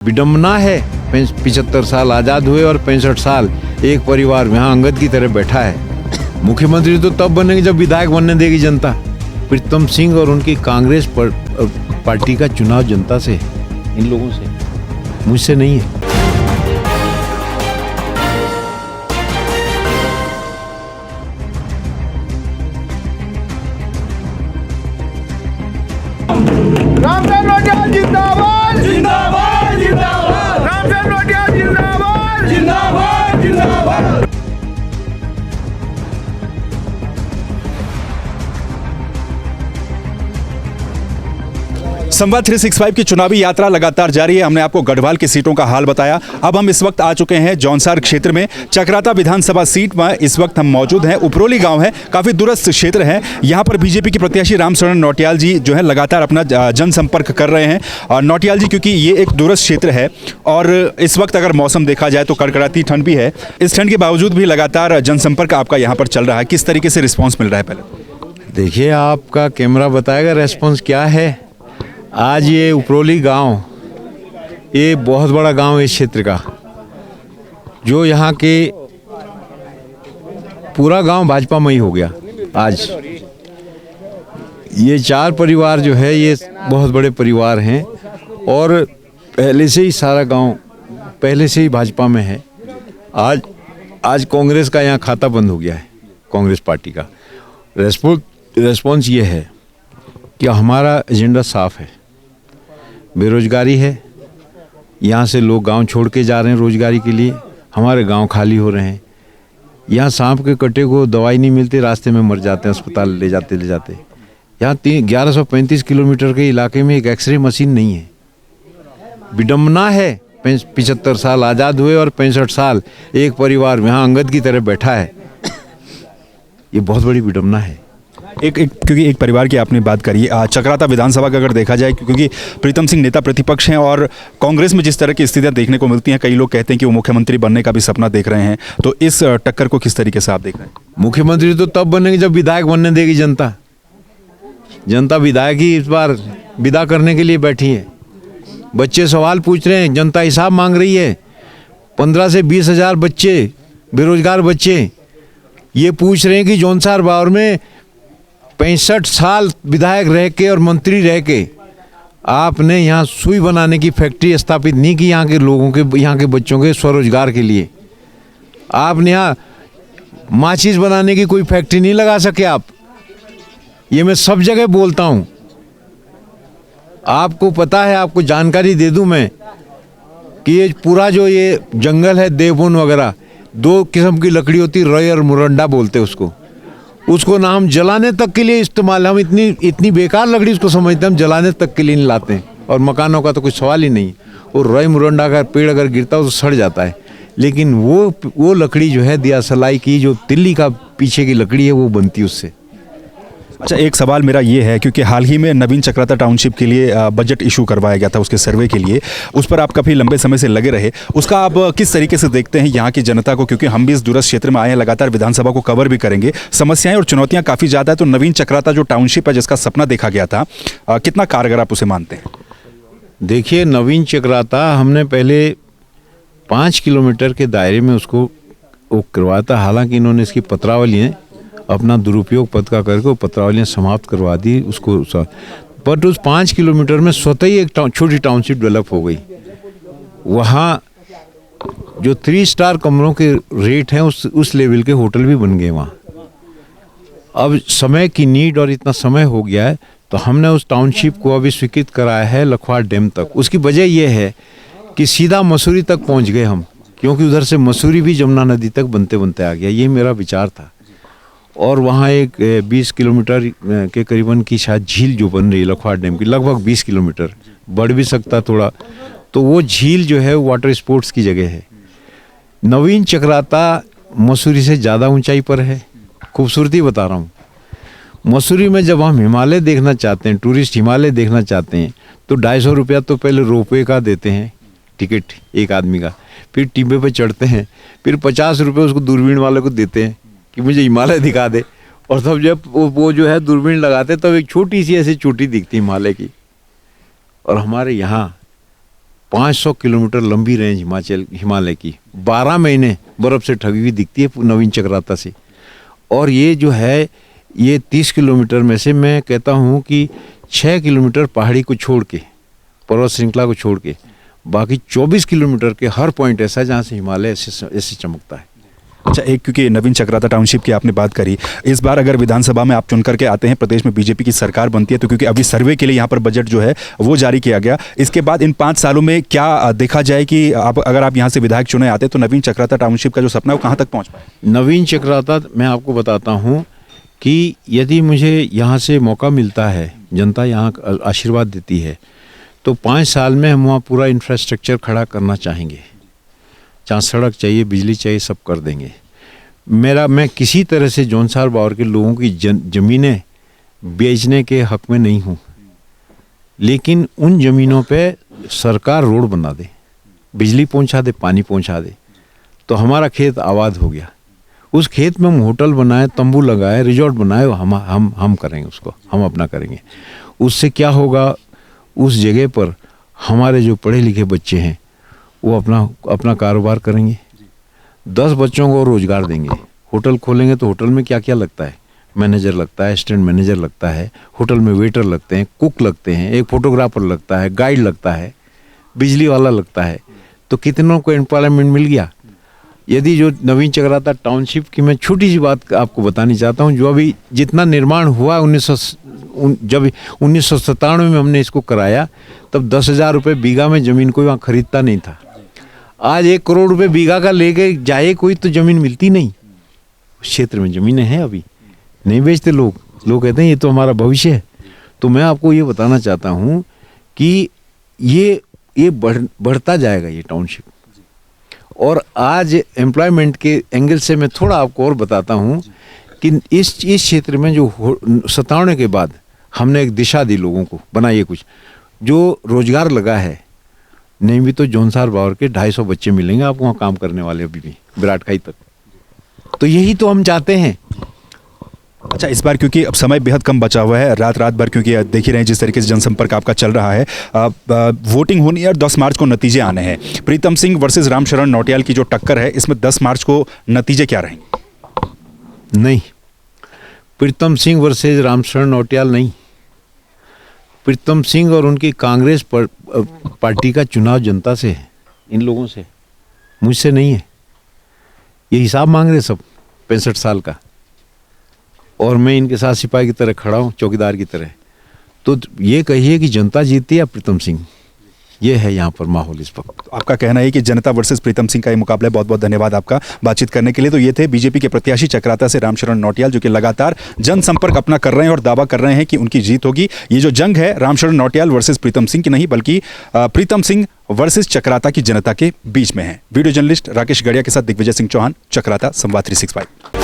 विडम्बना है। 75 साल आज़ाद हुए और 65 साल एक परिवार यहाँ अंगद की तरह बैठा है। मुख्यमंत्री तो तब बनेंगे जब विधायक बनने देगी जनता। प्रीतम सिंह और उनकी कांग्रेस पार्टी का चुनाव जनता से, इन लोगों से, मुझसे नहीं है। रामचंद्र नोटियाल जिंदाबाद जिंदाबाद जिंदाबाद। रामचंद्र नोटियाल जिंदाबाद जिंदाबाद जिंदाबाद। संवाद 365 की चुनावी यात्रा लगातार जारी है। हमने आपको गढ़वाल की सीटों का हाल बताया। अब हम इस वक्त आ चुके हैं जौनसार क्षेत्र में, चकराता विधानसभा सीट में इस वक्त हम मौजूद हैं। उपरोली गांव है, काफ़ी दूरस्थ क्षेत्र है। यहाँ पर बीजेपी के प्रत्याशी रामशरण नौटियाल जी जो है लगातार अपना जनसंपर्क कर रहे हैं। और नौटियाल जी क्योंकि ये एक दूरस्थ क्षेत्र है और इस वक्त अगर मौसम देखा जाए तो कड़कड़ाती ठंड भी है, इस ठंड के बावजूद भी लगातार जनसंपर्क आपका यहाँ पर चल रहा है। किस तरीके से रिस्पॉन्स मिल रहा है? पहले देखिए, आपका कैमरा बताएगा रेस्पॉन्स क्या है। आज ये उपरोली गांव, ये बहुत बड़ा गांव है इस क्षेत्र का, जो यहाँ के पूरा गांव भाजपा में ही हो गया। आज ये 4 परिवार जो है, ये बहुत बड़े परिवार हैं और पहले से ही सारा गांव पहले से ही भाजपा में है। आज कांग्रेस का यहाँ खाता बंद हो गया है, कांग्रेस पार्टी का। रेस्पॉन्स ये है कि हमारा एजेंडा साफ है। बेरोजगारी है, यहाँ से लोग गांव छोड़ के जा रहे हैं रोजगारी के लिए, हमारे गांव खाली हो रहे हैं। यहाँ सांप के कटे को दवाई नहीं मिलती, रास्ते में मर जाते हैं अस्पताल ले जाते। यहाँ 1135 किलोमीटर के इलाके में एक एक्सरे मशीन नहीं है। विडम्बना है। 75 साल आज़ाद हुए और 65 साल एक परिवार यहाँ अंगद की तरह बैठा है। ये बहुत बड़ी विडम्बना है। क्योंकि एक परिवार की आपने बात करी, चकराता विधानसभा का अगर देखा जाए, क्योंकि प्रीतम सिंह नेता प्रतिपक्ष हैं और कांग्रेस में जिस तरह की स्थितियां देखने को मिलती हैं, कई लोग कहते हैं कि वो मुख्यमंत्री बनने का भी सपना देख रहे हैं। तो इस टक्कर को किस तरीके से आप देख रहे हैं? मुख्यमंत्री तो तब बनेंगे जब विधायक बनने देगी जनता। जनता विधायक ही इस बार विदा करने के लिए बैठी है। बच्चे सवाल पूछ रहे हैं, जनता हिसाब मांग रही है। 15 से 20 हज़ार बच्चे, बेरोजगार बच्चे, ये पूछ रहे हैं कि जौनसार बावर में 65 साल विधायक रह के और मंत्री रह के आपने यहाँ सुई बनाने की फैक्ट्री स्थापित नहीं की यहाँ के लोगों के, यहाँ के बच्चों के स्वरोजगार के लिए। आपने यहाँ माचिस बनाने की कोई फैक्ट्री नहीं लगा सके आप। ये मैं सब जगह बोलता हूँ, आपको पता है, आपको जानकारी दे दूँ मैं कि ये पूरा जो ये जंगल है देवबन वगैरह, 2 किस्म की लकड़ी होती, रॉय और मुरंडा बोलते उसको ना हम जलाने तक के लिए इस्तेमाल, हम इतनी बेकार लकड़ी उसको समझते हैं, हम जलाने तक के लिए नहीं लाते हैं। और मकानों का तो कोई सवाल ही नहीं। और रॉय मुरंडा का पेड़ अगर गिरता है तो सड़ जाता है, लेकिन वो लकड़ी जो है दियासलाई की, जो तिल्ली का पीछे की लकड़ी है, वो बनती है उससे। अच्छा, एक सवाल मेरा ये है, क्योंकि हाल ही में नवीन चकराता टाउनशिप के लिए बजट इशू करवाया गया था, उसके सर्वे के लिए, उस पर आप काफ़ी लंबे समय से लगे रहे। उसका आप किस तरीके से देखते हैं यहाँ की जनता को? क्योंकि हम भी इस दूरस्थ क्षेत्र में आए हैं, लगातार विधानसभा को कवर भी करेंगे, समस्याएं और चुनौतियाँ काफ़ी ज़्यादा है। तो नवीन चकराता जो टाउनशिप है, जिसका सपना देखा गया था, कितना कारगर आप उसे मानते हैं? देखिए, नवीन चकराता हमने पहले 5 किलोमीटर के दायरे में उसको करवाया था। हालांकि इन्होंने इसकी पत्रावलियाँ अपना दुरुपयोग पद का करके वो पत्रावलियाँ समाप्त करवा दी उसको, बट उस 5 किलोमीटर में स्वतः ही एक छोटी टाउनशिप डेवलप हो गई। वहाँ जो 3 स्टार कमरों के रेट हैं, उस लेवल के होटल भी बन गए वहाँ। अब समय की नीड और इतना समय हो गया है, तो हमने उस टाउनशिप को अभी स्वीकृत कराया है लखवाड़ डैम तक। उसकी वजह यह है कि सीधा मसूरी तक पहुँच गए हम, क्योंकि उधर से मसूरी भी जमुना नदी तक बनते बनते आ गया। ये मेरा विचार था। और वहाँ एक 20 किलोमीटर के करीबन की शायद झील जो बन रही है लखवाड़ डैम की, लगभग 20 किलोमीटर, बढ़ भी सकता थोड़ा, तो वो झील जो है वाटर स्पोर्ट्स की जगह है। नवीन चकराता मसूरी से ज़्यादा ऊंचाई पर है। खूबसूरती बता रहा हूँ, मसूरी में जब हम हिमालय देखना चाहते हैं, टूरिस्ट हिमालय देखना चाहते हैं, तो 250 रुपया तो पहले रोपवे का देते हैं टिकट एक आदमी का, फिर टिब्बे पे चढ़ते हैं, फिर 50 रुपये उसको दूरबीन वाले को देते हैं कि मुझे हिमालय दिखा दे। और तब जब वो जो है दूरबीन लगाते तब एक छोटी सी ऐसी चोटी दिखती हिमालय की। और हमारे यहाँ 500 किलोमीटर लंबी रेंज हिमालय की 12 महीने बर्फ़ से ढकी हुई दिखती है नवीन चक्राता से। और ये जो है ये 30 किलोमीटर में से मैं कहता हूँ कि 6 किलोमीटर पहाड़ी को छोड़ के, पर्वत श्रृंखला को छोड़ के, बाकी 24 किलोमीटर के हर पॉइंट ऐसा है जहाँ से हिमालय ऐसे चमकता है। अच्छा, एक क्योंकि नवीन चक्राता टाउनशिप की आपने बात करी, इस बार अगर विधानसभा में आप चुन करके आते हैं, प्रदेश में बीजेपी की सरकार बनती है, तो क्योंकि अभी सर्वे के लिए यहाँ पर बजट जो है वो जारी किया गया, इसके बाद इन 5 सालों में क्या देखा जाए कि अगर आप यहाँ से विधायक चुने आते तो नवीन चक्राता टाउनशिप का जो सपना है वो कहाँ तक पहुँच पाए? नवीन चक्राता मैं आपको बताता हूँ कि यदि मुझे यहाँ से मौका मिलता है, जनता यहाँ आशीर्वाद देती है, तो 5 साल में हम वहाँ पूरा इंफ्रास्ट्रक्चर खड़ा करना चाहेंगे। जहाँ सड़क चाहिए, बिजली चाहिए, सब कर देंगे। मैं किसी तरह से जौनसार बावर के लोगों की ज़मीनें बेचने के हक में नहीं हूँ, लेकिन उन ज़मीनों पे सरकार रोड बना दे, बिजली पहुँचा दे, पानी पहुँचा दे, तो हमारा खेत आबाद हो गया। उस खेत में हम होटल बनाए, तंबू लगाए, रिजॉर्ट बनाए, हम करेंगे उसको, हम अपना करेंगे। उससे क्या होगा, उस जगह पर हमारे जो पढ़े लिखे बच्चे हैं वो अपना कारोबार करेंगे, 10 बच्चों को रोजगार देंगे। होटल खोलेंगे तो होटल में क्या क्या लगता है, मैनेजर लगता है, असिस्टेंट मैनेजर लगता है, होटल में वेटर लगते हैं, कुक लगते हैं, एक फोटोग्राफर लगता है, गाइड लगता है, बिजली वाला लगता है, तो कितनों को एम्प्लॉयमेंट मिल गया। यदि जो नवीन चक्राता टाउनशिप की मैं छोटी सी बात आपको बतानी चाहता हूँ, जो अभी जितना निर्माण हुआ जब 1997 में हमने इसको कराया, तब 10,000 रुपये बीघा में ज़मीन कोई वहाँ खरीदता नहीं था। आज 1 करोड़ रुपये बीघा का लेके जाए कोई तो ज़मीन मिलती नहीं। उस क्षेत्र में ज़मीनें हैं, अभी नहीं बेचते लोग कहते हैं ये तो हमारा भविष्य है। तो मैं आपको ये बताना चाहता हूँ कि ये बढ़ता जाएगा ये टाउनशिप। और आज एम्प्लॉयमेंट के एंगल से मैं थोड़ा आपको और बताता हूँ कि इस क्षेत्र में जो 97 के बाद हमने एक दिशा दी लोगों को, बनाइए कुछ जो रोजगार लगा है। नहीं भी तो जौनसार बावर के 250 बच्चे मिलेंगे आपको वहाँ काम करने वाले, अभी भी विराटखाई तक। तो यही तो हम चाहते हैं। अच्छा, इस बार क्योंकि अब समय बेहद कम बचा हुआ है, रात भर क्योंकि देख ही रहे हैं जिस तरीके से जनसंपर्क आपका चल रहा है, वोटिंग होनी है और 10 मार्च को नतीजे आने हैं। प्रीतम सिंह वर्सेस रामशरण नौटियाल की जो टक्कर है, इसमें 10 मार्च को नतीजे क्या रहेंगे? नहीं, प्रीतम सिंह वर्सेस रामशरण नौटियाल नहीं। प्रीतम सिंह और उनकी कांग्रेस पार्टी का चुनाव जनता से है, इन लोगों से, मुझसे नहीं है। ये हिसाब मांग रहे सब 65 साल का, और मैं इनके साथ सिपाही की तरह खड़ा हूँ, चौकीदार की तरह। तो ये कहिए कि जनता जीती या प्रीतम सिंह, ये है यहाँ पर माहौल इस वक्त। आपका कहना है कि जनता वर्सेस प्रीतम सिंह का ये मुकाबला है। बहुत बहुत धन्यवाद आपका बातचीत करने के लिए। तो ये थे बीजेपी के प्रत्याशी चक्राता से रामशरण नौटियाल, जो कि लगातार जनसंपर्क अपना कर रहे हैं और दावा कर रहे हैं कि उनकी जीत होगी। ये जो जंग है रामशरण नौटियाल वर्सेस प्रीतम सिंह की नहीं, बल्कि प्रीतम सिंह वर्सेस चक्राता की जनता के बीच में है। वीडियो जर्नलिस्ट राकेश गड़िया के साथ दिग्विजय सिंह चौहान, चक्राता, संवाद 365।